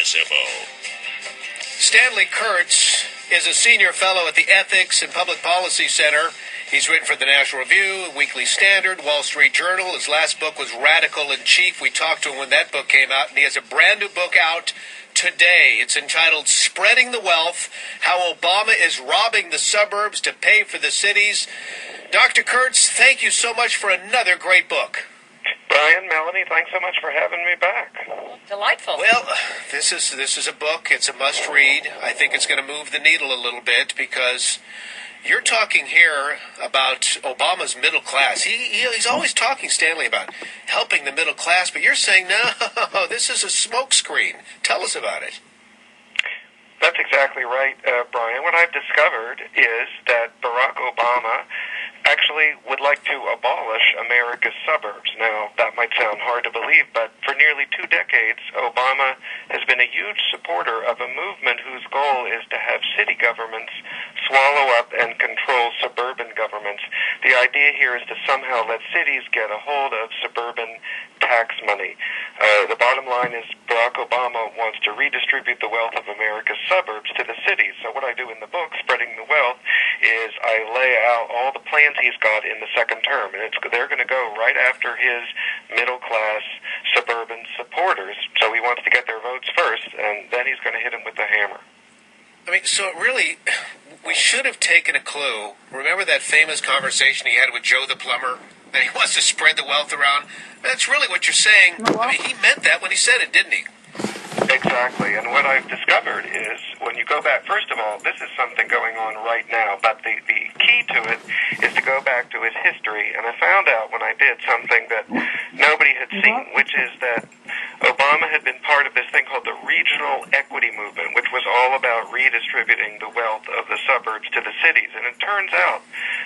KSFO. Stanley Kurtz is a senior fellow at the Ethics and Public Policy Center. He's written for the National Review, Weekly Standard, Wall Street Journal. His last book was Radical in Chief. We talked to him when that book came out, and he has a brand new book out today. It's entitled Spreading the Wealth, How Obama is Robbing the Suburbs to Pay for the Cities. Dr. Kurtz, thank you so much for another great book. Brian, Melanie, thanks so much for having me back. Delightful. Well, this is a book. It's a must-read. I think it's going to move the needle a little bit because you're talking here about Obama's middle class. He's always talking, Stanley, about helping the middle class, but you're saying, no, this is a smokescreen. Tell us about it. That's exactly right, Brian. What I've discovered is that Barack Obama actually would like to abolish America's suburbs. Now, that might sound hard to believe, but for nearly 2 decades, Obama has been a huge supporter of a movement whose goal is to have city governments swallow up and control suburban governments. The idea here is to somehow let cities get a hold of suburban tax money. The bottom line is Barack Obama wants to redistribute the wealth of America's suburbs to the cities. So what I do in the book, Spreading the Wealth, is I lay out all the plans he's got in the second term, and they're going to go right after his middle-class suburban supporters. So he wants to get their votes first, and then he's going to hit them with the hammer. I mean, so really, we should have taken a clue. Remember that famous conversation he had with Joe the plumber? That he wants to spread the wealth around? That's really what you're saying. I mean, he meant that when he said it, didn't he? Exactly, and what I've discovered is when you go back, first of all, this is something going on right now, but the key to it is to go back to his history, and I found out when I did something that nobody had seen, which is that Obama had been part of this thing called the Regional Equity Movement, which was all about redistributing the wealth of the suburbs to the cities, and it turns out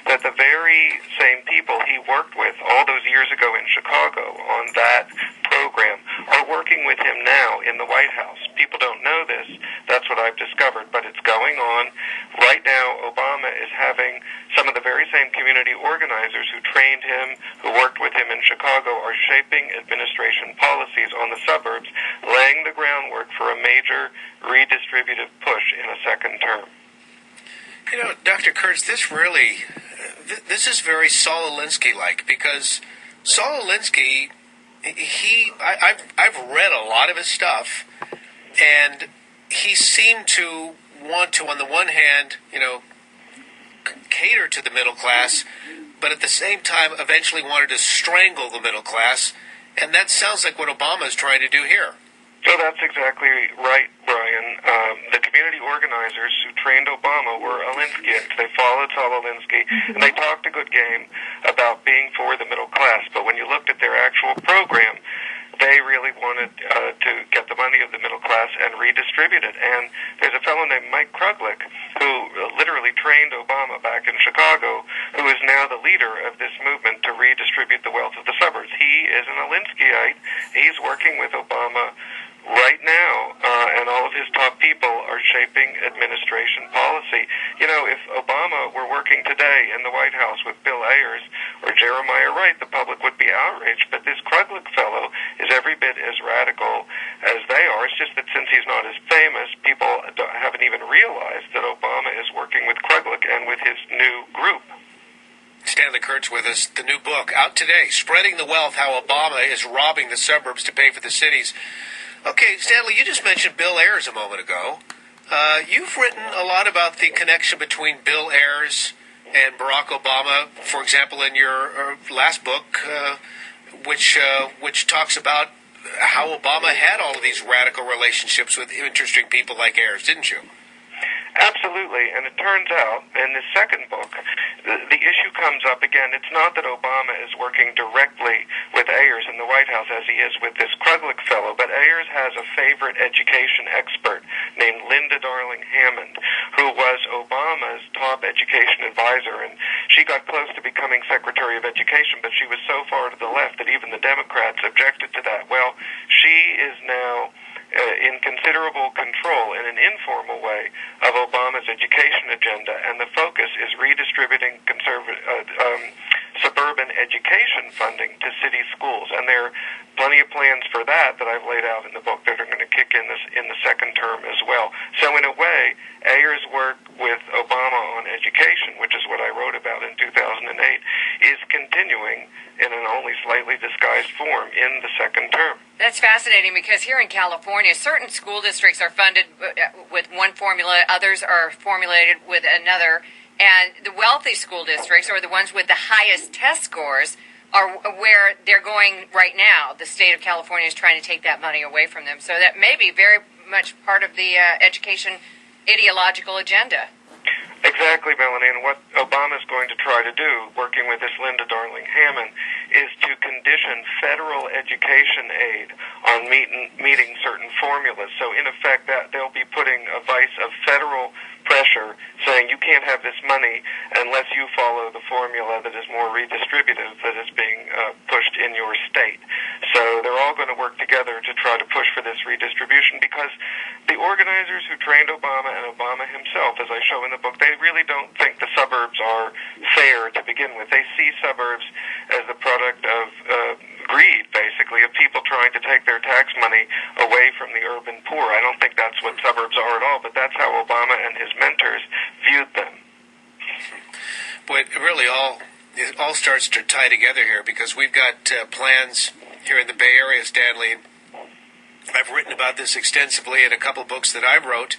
that the very same people he worked with all those years ago in Chicago on that program are working with him now in the White House. People don't know this. That's what I've discovered, but it's going on. Right now, Obama is having some of the very same community organizers who trained him, who worked with him in Chicago, are shaping administration policies on the suburbs, laying the groundwork for a major redistributive push in a second term. You know, Dr. Kurtz, this is very Saul Alinsky-like, because Saul Alinsky, I've read a lot of his stuff, and he seemed to want to, on the one hand, cater to the middle class, but at the same time eventually wanted to strangle the middle class, and that sounds like what Obama is trying to do here. So that's exactly right, Brian. The community organizers who trained Obama were Alinskyites. They followed Saul Alinsky, and they talked a good game about being for the middle class. But when you looked at their actual program, they really wanted to get the money of the middle class and redistribute it. And there's a fellow named Mike Kruglich who literally trained Obama back in Chicago, who is now the leader of this movement to redistribute the wealth of the suburbs. He is an Alinskyite. He's working with Obama right now, and all of his top people are shaping administration policy. You know, if Obama were working today in the White House with Bill Ayers or Jeremiah Wright, the public would be outraged. But this Kruglich fellow is every bit as radical as they are. It's just that since he's not as famous, people haven't even realized that Obama is working with Kruglich and with his new group. Stanley Kurtz with us, the new book out today, Spreading the Wealth, How Obama is Robbing the Suburbs to Pay for the Cities. Okay, Stanley, you just mentioned Bill Ayers a moment ago. You've written a lot about the connection between Bill Ayers and Barack Obama, for example, in your last book, which talks about how Obama had all of these radical relationships with interesting people like Ayers, didn't you? Absolutely, and it turns out in this second book, the issue comes up again. It's not that Obama is working directly with Ayers in the White House as he is with this Kruglich fellow, but Ayers has a favorite education expert named Linda Darling Hammond, who was Obama's top education advisor, and she got close to becoming Secretary of Education, but she was so far to the left that even the Democrats objected to that. Well, she is now in considerable control in an informal way of Obama's education agenda, and the focus is redistributing suburban urban education funding to city schools, and there are plenty of plans for that I've laid out in the book that are going to kick in the second term as well. So in a way, Ayer's work with Obama on education, which is what I wrote about in 2008, is continuing in an only slightly disguised form in the second term. That's fascinating, because here in California, certain school districts are funded with one formula, others are formulated with another, and the wealthy school districts, or the ones with the highest test scores, are where they're going right now. The state of California is trying to take that money away from them. So that may be very much part of the education ideological agenda. Exactly, Melanie, and what Obama is going to try to do, working with this Linda Darling-Hammond, is to condition federal education aid on meeting certain formulas. So in effect, that they'll be putting a vice of federal pressure, saying you can't have this money unless you follow the formula that is more redistributive that is being pushed in your state. So they're all going to work together to try to push for this redistribution, because the organizers who trained Obama and Obama himself, as I show in the book, they really don't think the suburbs are fair to begin with. They see suburbs as the product of greed, basically, of people trying to take their tax money away from the urban poor. I don't think that's what suburbs are at all, but that's how Obama and his mentors viewed them. Boy, it all starts to tie together here, because we've got plans here in the Bay Area, Stanley. I've written about this extensively in a couple books that I wrote,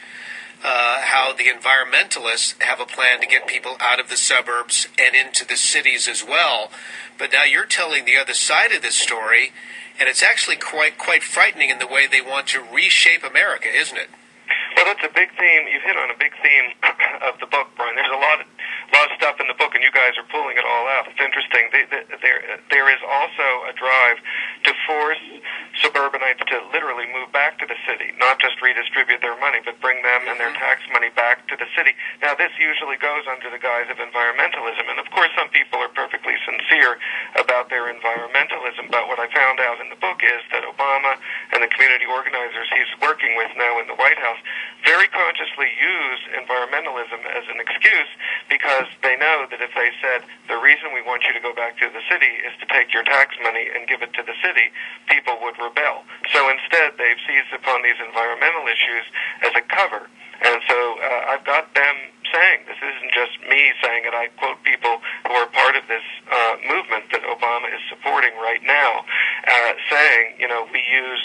how the environmentalists have a plan to get people out of the suburbs and into the cities as well. But now you're telling the other side of this story, and it's actually quite frightening in the way they want to reshape America, isn't it? Well, that's a big theme. You've hit on a big theme of the book, Brian. There's a lot of stuff in the book, and you guys are pulling it all out. It's interesting. There is also a drive to force suburbanites to literally move back to the city, not just redistribute their money, but bring them and their tax money back to the city. Now, this usually goes under the guise of environmentalism, and of course some people are perfectly sincere about their environmentalism, but what I found out in the book is that Obama and the community organizers he's working with now in the White House very consciously use environmentalism as an excuse, because they know that if they said, the reason we want you to go back to the city is to take your tax money and give it to the city, people would rebel. So instead, they've seized upon these environmental issues as a cover. And so I've got them saying, this isn't just me saying it, I quote people who are part of this movement that Obama is supporting right now, saying, we use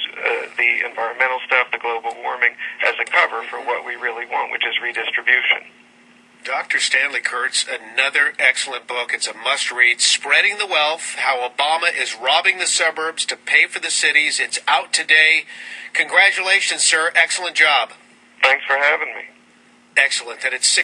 the environmental stuff, the global warming, as a cover for what we really want, which is redistribution. Dr. Stanley Kurtz, another excellent book. It's a must-read. Spreading the Wealth, How Obama is Robbing the Suburbs to Pay for the Cities. It's out today. Congratulations, sir. Excellent job. Thanks for having me. Excellent. And it's